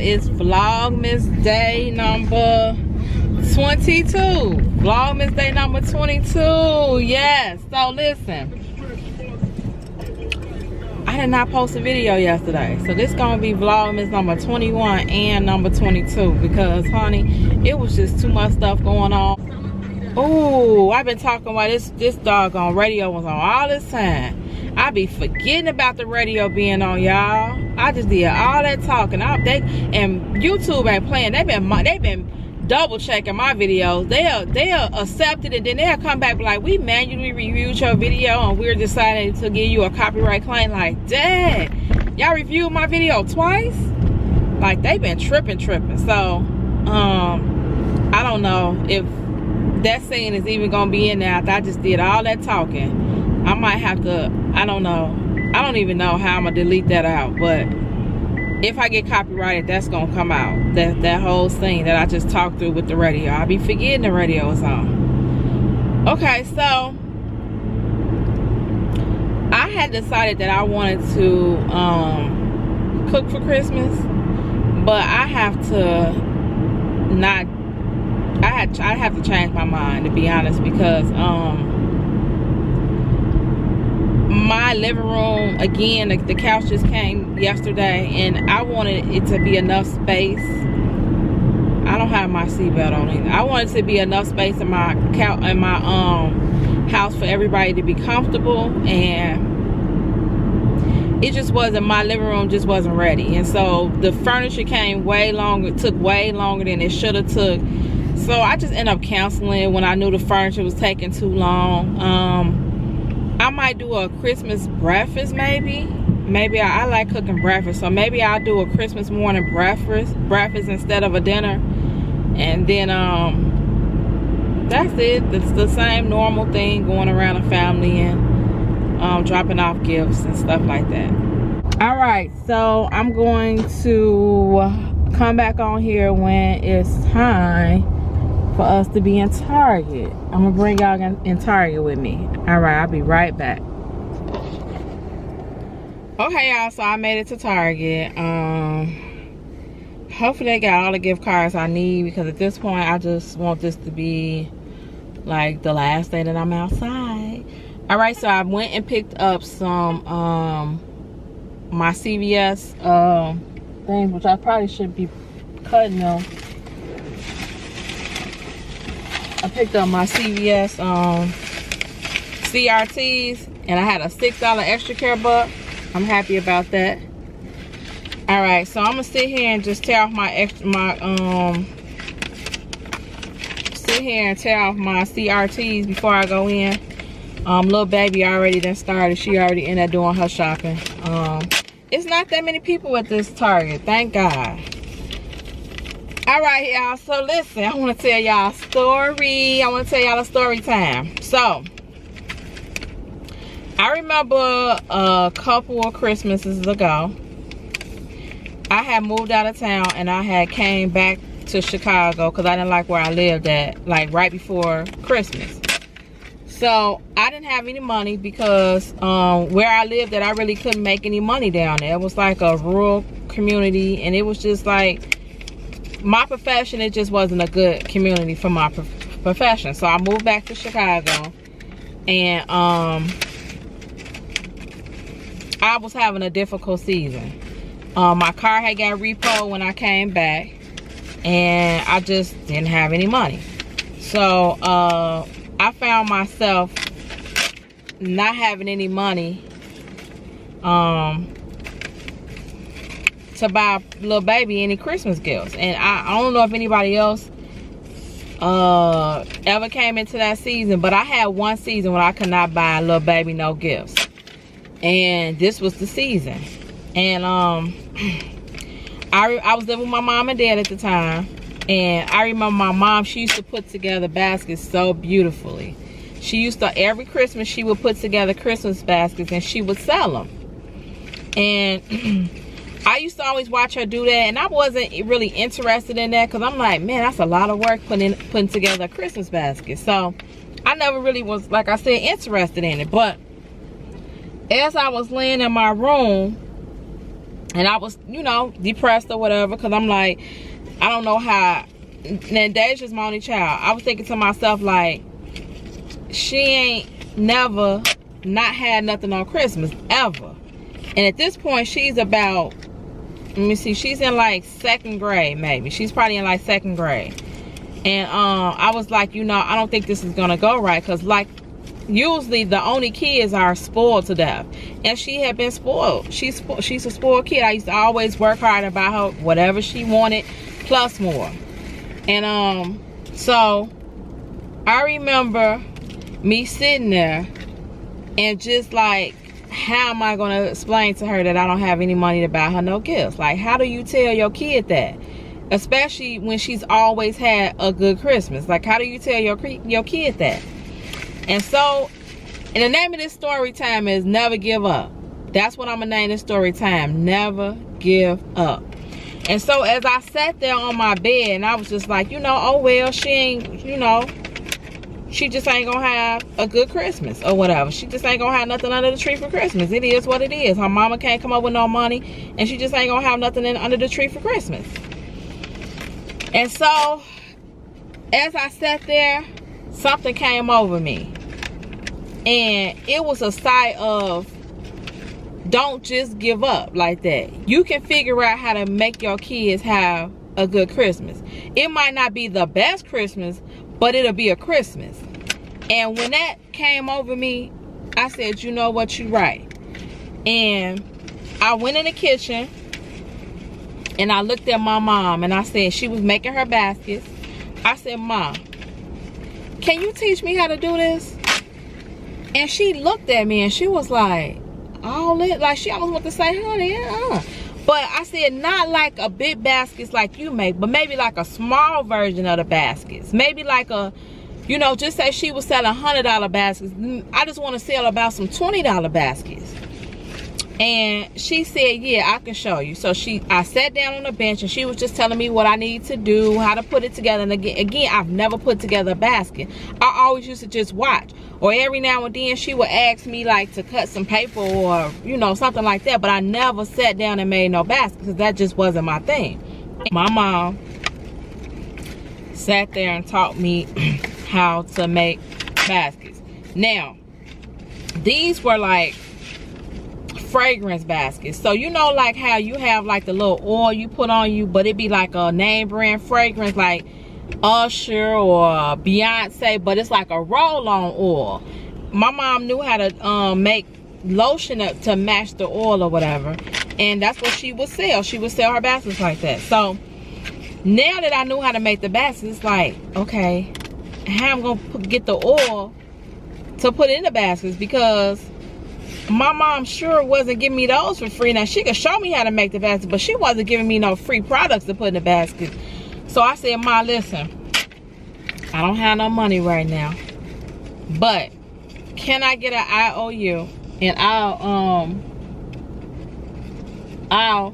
It's Vlogmas day number 22. Vlogmas day number 22. Yes. So listen, I did not post a video yesterday, so this gonna be Vlogmas number 21 and number 22 because, honey, it was just too much stuff going on. Ooh, I've been talking about this doggone radio was on all this time. I be forgetting about the radio being on, y'all. I just did all that talking. And YouTube ain't playing. They've been double checking my videos. They'll accept it, and then they'll come back like, we manually reviewed your video and we're deciding to give you a copyright claim. Like, dang, y'all reviewed my video twice? Like, they've been tripping. So I don't know if that scene is even gonna be in there after I just did all that talking. I might have to, I don't know. I don't even know how I'm gonna delete that out, but if I get copyrighted, that's gonna come out. That whole scene that I just talked through with the radio. I'll be forgetting the radio is on. Okay, so I had decided that I wanted to cook for Christmas, but I have to not. I have to change my mind, to be honest, because my living room, again, the couch just came yesterday, and I wanted it to be enough space. I don't have my seatbelt on either. I wanted to be enough space in my couch, in my house, for everybody to be comfortable, and it just wasn't, my living room just wasn't ready. And so the furniture came way longer, it took way longer than it should have took. So I just ended up canceling when I knew the furniture was taking too long. I might do a Christmas breakfast, maybe I like cooking breakfast, so maybe I'll do a Christmas morning breakfast instead of a dinner. And then that's it. It's the same normal thing, going around the family and dropping off gifts and stuff like that. All right, so I'm going to come back on here when it's time for us to be in Target. I'm gonna bring y'all in Target with me. All right, I'll be right back. Okay, y'all, so I made it to Target. Hopefully they got all the gift cards I need, because at this point I just want this to be like the last day that I'm outside. All right, so I went and picked up some my CVS things, which I probably should be cutting them. I picked up my CVS CRTs, and I had a $6 extra care buck. I'm happy about that. All right, so I'm gonna sit here and just tear off my CRTs before I go in. Little baby already done started. She already in there doing her shopping. It's not that many people at this Target, thank God. All right, y'all, so listen, I want to tell y'all a story. I want to tell y'all a story time. So I remember a couple of Christmases ago, I had moved out of town and I had came back to Chicago because I didn't like where I lived at, like right before Christmas. So I didn't have any money because where I lived at, I really couldn't make any money down there. It was like a rural community, and it was just like, my profession, it just wasn't a good community for my profession. So I moved back to Chicago, and I was having a difficult season. My car had got repoed when I came back, and I just didn't have any money. So I found myself not having any money to buy little baby any Christmas gifts. And I don't know if anybody else ever came into that season, but I had one season when I could not buy little baby no gifts, and this was the season. And I was living with my mom and dad at the time, and I remember my mom, she used to put together baskets so beautifully. She used to, every Christmas she would put together Christmas baskets and she would sell them. And I used to always watch her do that, and I wasn't really interested in that because I'm like, man, that's a lot of work putting together a Christmas basket. So I never really was, like I said, interested in it. But as I was laying in my room, And I was, you know, depressed or whatever, because I'm like, I don't know how. And Deja's my only child. I was thinking to myself, like, she ain't never not had nothing on Christmas, ever. And at this point, she's about, let me see, she's in like 2nd grade, maybe. She's probably in like 2nd grade. And I was like, you know, I don't think this is gonna go right, because like, usually the only kids are spoiled to death, and she had been spoiled. She's a spoiled kid. I used to always work hard and buy her whatever she wanted plus more. And so I remember me sitting there and just like, how am I gonna explain to her that I don't have any money to buy her no gifts? Like, how do you tell your kid that, especially when she's always had a good Christmas? Like, how do you tell your kid that? And so, and the name of this story time is Never Give Up. That's what I'm gonna name this story time, Never Give Up. And so as I sat there on my bed, and I was just like, you know, oh well, she ain't, you know, she just ain't gonna have a good Christmas or whatever. She just ain't gonna have nothing under the tree for Christmas. It is what it is. Her mama can't come up with no money, and she just ain't gonna have nothing under the tree for Christmas. And so as I sat there, something came over me, and it was a sight of, don't just give up like that. You can figure out how to make your kids have a good Christmas. It might not be the best Christmas, but it'll be a Christmas. And when that came over me, I said, you know what, you're right. And I went in the kitchen and I looked at my mom, and I said, she was making her baskets. I said, Mom, can you teach me how to do this? And she looked at me and she was like, all it, like she almost wanted to say, honey, But I said, not like a big baskets like you make, but maybe like a small version of the baskets. Maybe like a, you know, just say she was selling $100 baskets. I just want to sell about some $20 baskets. And she said, yeah, I can show you. So I sat down on the bench, and she was just telling me what I need to do, how to put it together. And again, I've never put together a basket. I always used to just watch. Or every now and then she would ask me like to cut some paper or, you know, something like that. But I never sat down and made no basket, because that just wasn't my thing. My mom sat there and taught me how to make baskets. Now, these were like fragrance baskets. So you know, like how you have like the little oil you put on you, but it be like a name brand fragrance like Usher or Beyonce, but it's like a roll-on oil. My mom knew how to make lotion to match the oil or whatever, and that's what she would sell. She would sell her baskets like that. So now that I knew how to make the baskets, it's like, okay, how I'm gonna get the oil to put in the baskets, because my mom sure wasn't giving me those for free. Now, she could show me how to make the basket, but she wasn't giving me no free products to put in the basket. So I said, Ma, listen, I don't have no money right now, but can I get an IOU? And I'll,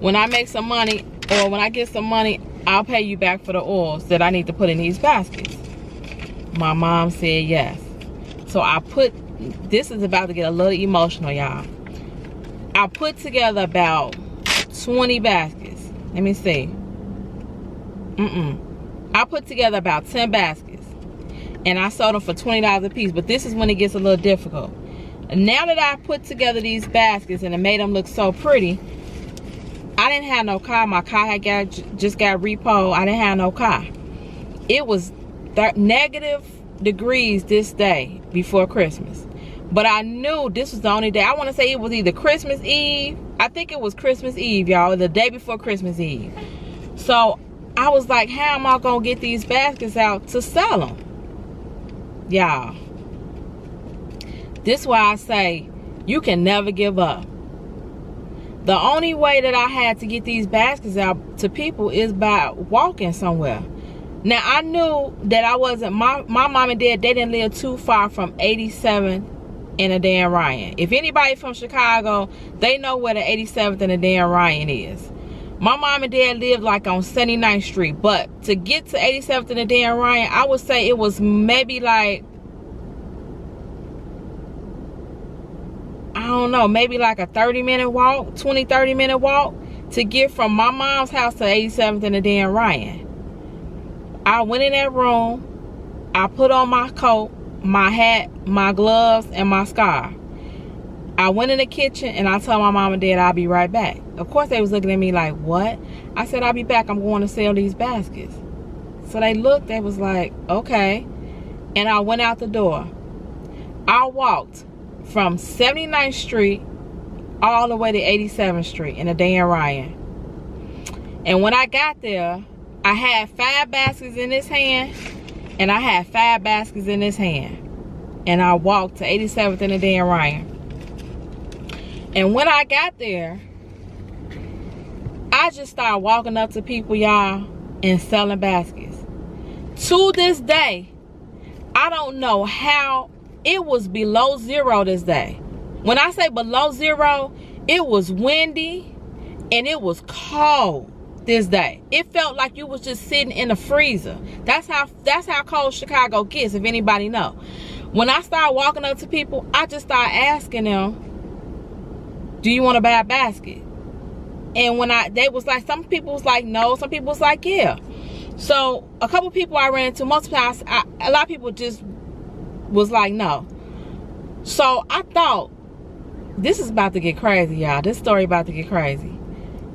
when I make some money, or when I get some money, I'll pay you back for the oils that I need to put in these baskets. My mom said yes. So I put, this is about to get a little emotional, y'all. I put together about 20 baskets. Let me see. I put together about 10 baskets, and I sold them for $20 a piece. But this is when it gets a little difficult. Now that I put together these baskets and it made them look so pretty, I didn't have no car. My car had just got repoed. I didn't have no car. It was negative degrees this day before Christmas. But I knew this was the only day. I want to say it was either Christmas Eve. I think it was Christmas Eve, y'all. The day before Christmas Eve. So I was like, how am I going to get these baskets out to sell them? Y'all. This is why I say you can never give up. The only way that I had to get these baskets out to people is by walking somewhere. Now, I knew that I wasn't, my mom and dad, they didn't live too far from 87 and a Dan Ryan. If anybody from Chicago, they know where the 87th and a Dan Ryan is. My mom and dad lived like on 79th Street. But to get to 87th and a Dan Ryan, I would say it was maybe like, I don't know, maybe like a 30-minute walk, 30-minute walk to get from my mom's house to 87th and the Dan Ryan. I went in that room. I put on my coat, my hat, my gloves, and my scarf. I went in the kitchen and I told my mom and dad I'll be right back. Of course, they was looking at me like, what? I said, I'll be back. I'm going to sell these baskets. So they looked. They was like, okay. And I went out the door. I walked from 79th Street all the way to 87th Street in the Dan Ryan. And when I got there, I had 5 baskets in this hand and I had 5 baskets in this hand. And I walked to 87th and the Dan Ryan. And when I got there, I just started walking up to people, y'all, and selling baskets. To this day, I don't know how. It was below zero this day. When I say below zero, it was windy and it was cold this day. It felt like you was just sitting in a freezer. That's how cold Chicago gets, if anybody know. When I started walking up to people, I just started asking them, do you want to buy a basket? And when they was like, some people was like no, some people was like yeah. So a couple people I ran into, most times a lot of people just was like no. So I thought, this is about to get crazy, y'all. This story about to get crazy.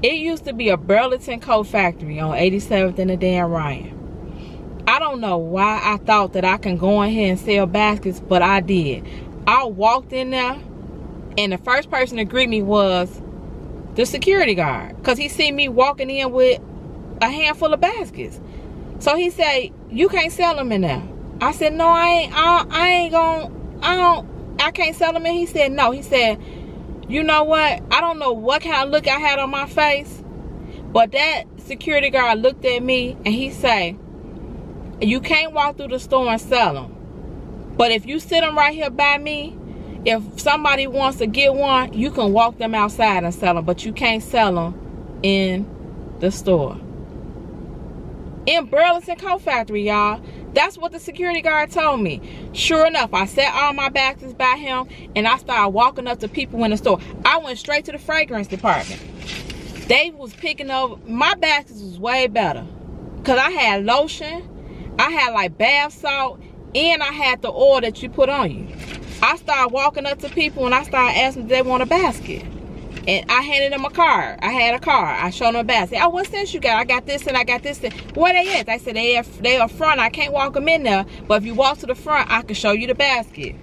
It used to be a Burlington coat factory on 87th and the Dan Ryan. I don't know why I thought that I can go in here and sell baskets, but I did. I walked in there and the first person to greet me was the security guard, because he seen me walking in with a handful of baskets. So he said, you can't sell them in there. I said, no, I can't sell them in. He said, no. He said, you know what? I don't know what kind of look I had on my face, but that security guard looked at me and he said, you can't walk through the store and sell them. But if you sit them right here by me, if somebody wants to get one, you can walk them outside and sell them, but you can't sell them in the store. In Burlington Coat Factory, y'all. That's what the security guard told me. Sure enough, I set all my baskets by him and I started walking up to people in the store. I went straight to the fragrance department. They was picking up, my baskets was way better. Because I had lotion, I had like bath salt, and I had the oil that you put on you. I started walking up to people and I started asking if they want a basket. And I handed them a card. I had a card. I showed them a basket. Oh, what sense you got? I got this and I got this. Where they at? They said they are front. I can't walk them in there. But if you walk to the front, I can show you the basket.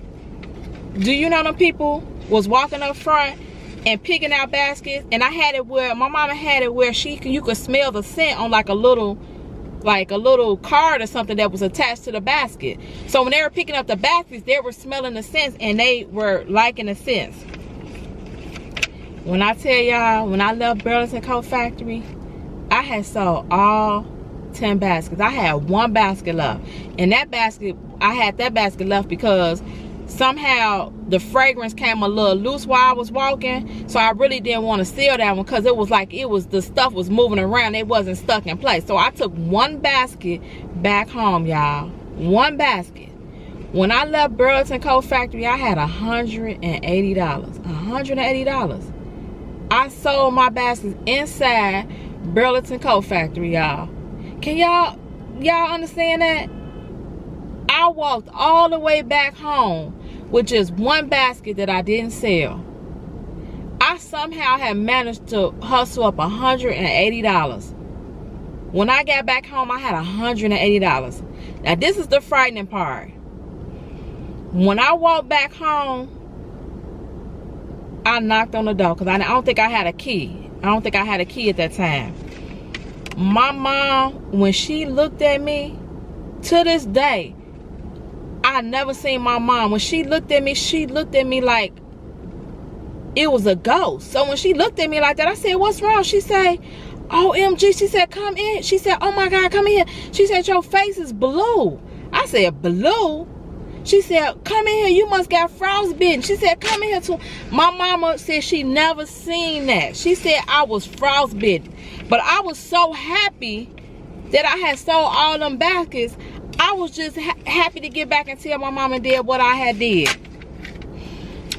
Do you know them people was walking up front and picking out baskets? And I had it where, my mama had it where you could smell the scent on like a little card or something that was attached to the basket. So when they were picking up the baskets, they were smelling the scents and they were liking the scents. When I tell y'all, when I left Burlington Coat Factory, I had sold all 10 baskets. I had 1 basket left. And that basket, I had that basket left because somehow the fragrance came a little loose while I was walking. So I really didn't want to sell that one because it was like the stuff was moving around. It wasn't stuck in place. So I took 1 basket back home, y'all. 1 basket. When I left Burlington Coat Factory, I had $180. $180. I sold my baskets inside Burlington Coat Factory, y'all. Can y'all understand that? I walked all the way back home with just 1 basket that I didn't sell. I somehow had managed to hustle up $180. When I got back home, I had $180. Now this is the frightening part. When I walked back home, I knocked on the door because I don't think I had a key. I don't think I had a key at that time. My mom, when she looked at me, to this day, I never seen my mom. When she looked at me like it was a ghost. So when she looked at me like that, I said, what's wrong? She said, OMG. She said, come in. She said, oh my God, come in here. She said, your face is blue. I said, blue? She said, come in here, you must got frostbitten. She said, come in here too. My mama said she never seen that. She said I was frostbitten. But I was so happy that I had sold all them baskets. I was just happy to get back and tell my mom and dad what I had did.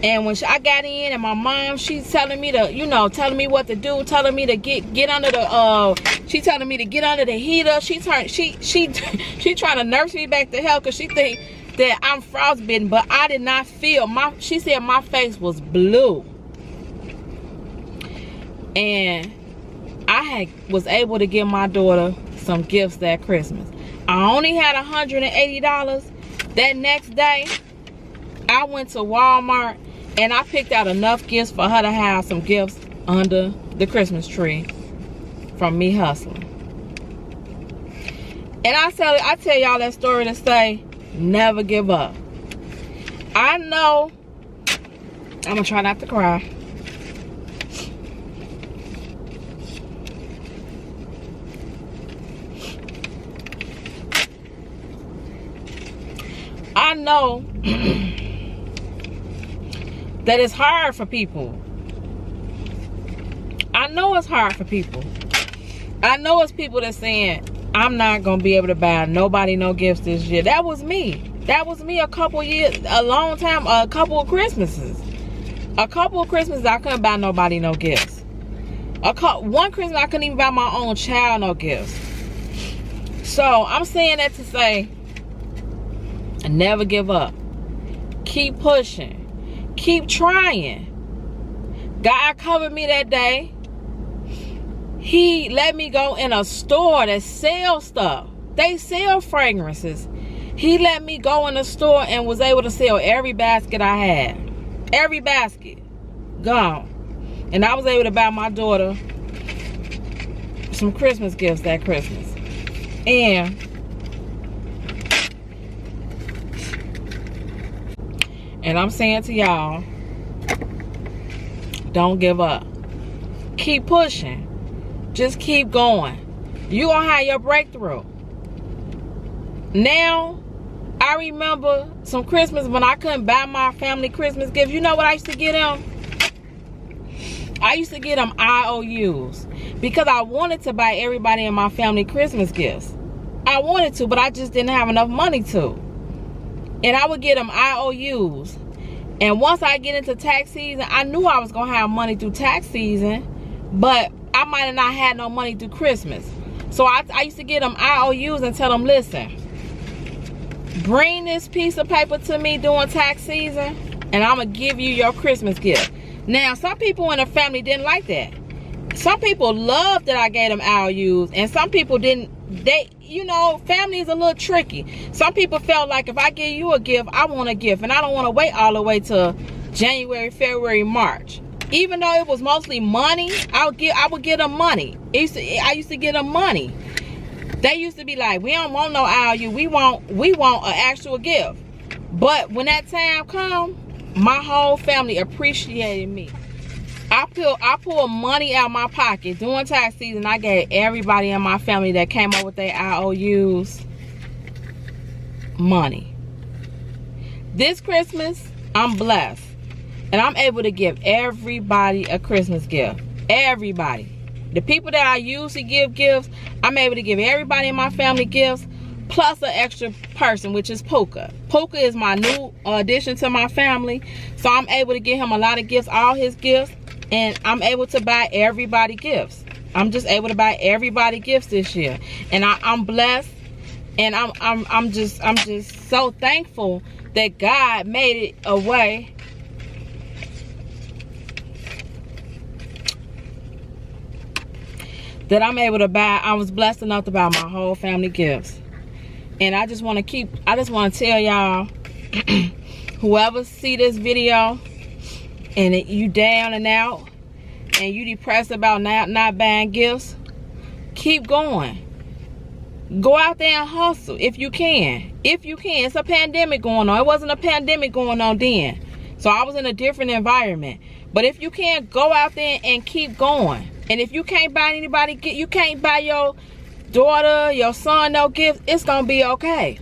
And when I got in, and my mom, she's telling me to, you know, telling me what to do, telling me to get under the she telling me to get under the heater. She trying to nurse me back to health because she think that I'm frostbitten, but I did not feel she said my face was blue. And I was able to give my daughter some gifts that Christmas. I only had $180. That next day, I went to Walmart and I picked out enough gifts for her to have some gifts under the Christmas tree from me hustling. And I tell y'all that story to say, never give up. I know, I'm gonna try not to cry. I know that it's hard for people. I know it's hard for people. I know it's people that's saying, I'm not gonna be able to buy nobody no gifts this year. That was me. That was me a couple years, a long time, a couple of Christmases. A couple of Christmases I couldn't buy nobody no gifts. One Christmas I couldn't even buy my own child no gifts. So I'm saying that to say, never give up. Keep pushing. Keep trying. God covered me that day. He let me go in a store that sells stuff. They sell fragrances. He let me go in a store and was able to sell every basket I had. Every basket. Gone. And I was able to buy my daughter some Christmas gifts that Christmas. And I'm saying to y'all, don't give up. Keep pushing. Just keep going. You gonna have your breakthrough. Now, I remember some Christmas when I couldn't buy my family Christmas gifts. You know what I used to get them? I used to get them IOUs because I wanted to buy everybody in my family Christmas gifts. I wanted to, but I just didn't have enough money to. And I would get them IOUs. And once I get into tax season, I knew I was going to have money through tax season, but I might have not had no money through Christmas. So I used to get them IOUs and tell them, listen, bring this piece of paper to me during tax season, and I'm going to give you your Christmas gift. Now, some people in the family didn't like that. Some people loved that I gave them IOUs, and some people didn't. They, you know, family is a little tricky. Some people felt like if I give you a gift, I want a gift, and I don't want to wait all the way to January, February, March. Even though it was mostly money, I would give them money. I used to give them money. They used to be like, we don't want no IOU. We want an actual gift. But when that time come, my whole family appreciated me. I pulled money out of my pocket during tax season. I gave everybody in my family that came up with their IOUs money. This Christmas, I'm blessed. And I'm able to give everybody a Christmas gift. Everybody. The people that I usually give gifts, I'm able to give everybody in my family gifts, plus an extra person, which is Puka. Puka is my new addition to my family. So I'm able to give him a lot of gifts, all his gifts. And I'm able to buy everybody gifts. I'm just able to buy everybody gifts this year. And I'm blessed. And I'm just so thankful that God made it a way that I'm able to buy. I was blessed enough to buy my whole family gifts. And I just want to tell y'all, whoever see this video and you down and out and you depressed about not buying gifts, keep going. Go out there and hustle if you can. If you can. It's a pandemic going on. It wasn't a pandemic going on then. So I was in a different environment. But if you can, go out there and keep going. And if you can't buy anybody, you can't buy your daughter, your son no gift, it's going to be okay.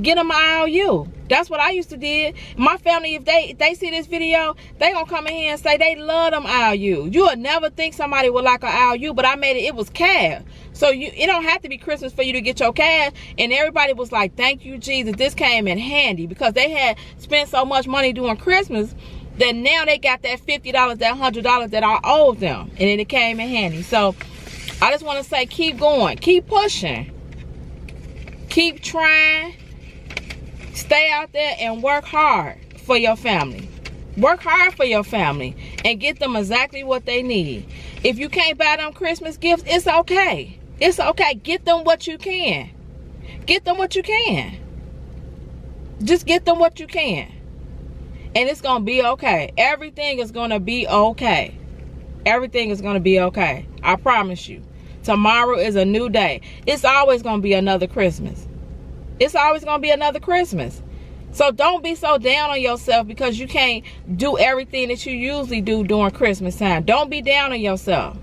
Get them IOU. That's what I used to do. My family, if they see this video, they gonna come in here and say they love them IOU. You would never think somebody would like an IOU, but I made it was cash. So it don't have to be Christmas for you to get your cash. And everybody was like, thank you, Jesus. This came in handy because they had spent so much money doing Christmas that now they got that $50, that $100 that I owed them, and then it came in handy. So I just want to say, keep going, keep pushing, keep trying, stay out there and work hard for your family. Work hard for your family and get them exactly what they need. If you can't buy them Christmas gifts, it's okay. It's okay. Get them what you can. Get them what you can. Just get them what you can. And it's going to be okay. Everything is going to be okay. Everything is going to be okay. I promise you. Tomorrow is a new day. It's always going to be another Christmas. It's always going to be another Christmas. So don't be so down on yourself because you can't do everything that you usually do during Christmas time. Don't be down on yourself.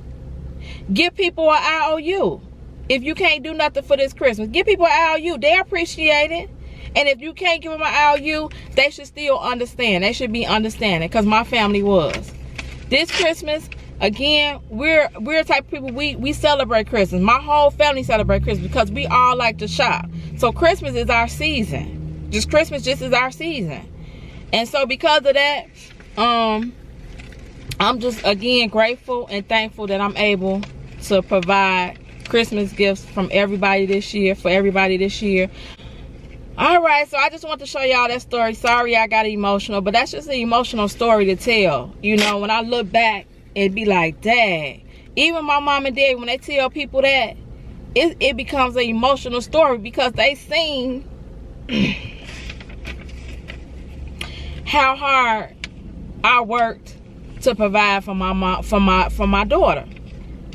Give people an IOU. If you can't do nothing for this Christmas, give people an IOU. They appreciate it. And if you can't give them an IOU, they should still understand. They should be understanding, because my family was. This Christmas, again, we're the type of people, we celebrate Christmas. My whole family celebrate Christmas because we all like to shop. So Christmas is our season. Christmas just is our season. And so because of that, I'm just, again, grateful and thankful that I'm able to provide Christmas gifts from everybody this year, for everybody this year. All right, so I just want to show y'all that story. Sorry I got emotional, but that's just an emotional story to tell. You know, when I look back, it'd be like, dang. Even my mom and dad, when they tell people that, it becomes an emotional story because they seen how hard I worked to provide for my mom, for my daughter.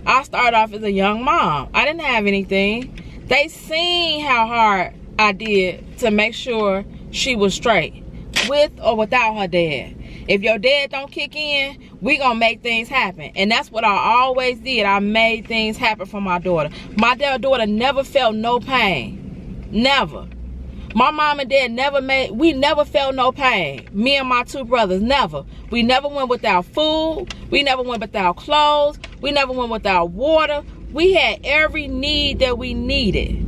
I started off as a young mom. I didn't have anything. They seen how hard I did to make sure she was straight, with or without her dad. If your dad don't kick in, we gonna make things happen. And that's what I always did. I made things happen for my daughter. My daughter never felt no pain. Never. My mom and dad we never felt no pain. Me and my two brothers, never. We never went without food. We never went without clothes. We never went without water. We had every need that we needed.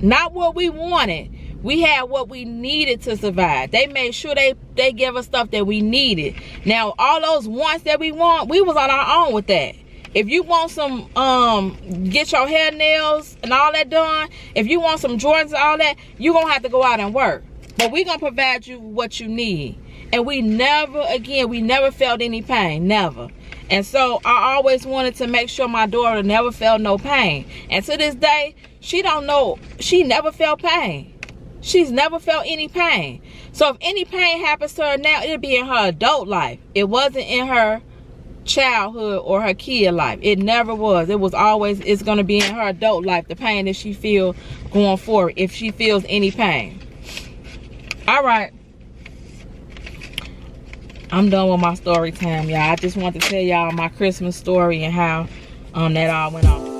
Not what we wanted. We had what we needed to survive. They made sure they gave us stuff that we needed. Now, all those wants that we want, we was on our own with that. If you want some, get your hair, nails, and all that done, if you want some Jordans and all that, you're going to have to go out and work. But we're going to provide you what you need. And we never felt any pain. Never. And so I always wanted to make sure my daughter never felt no pain. And to this day, she don't know. She never felt pain. She's never felt any pain. So if any pain happens to her now, it'll be in her adult life. It wasn't in her childhood or her kid life. It never was. It was always, it's going to be in her adult life, the pain that she feel going forward, if she feels any pain. All right. I'm done with my story time, y'all. I just want to tell y'all my Christmas story and how that all went on.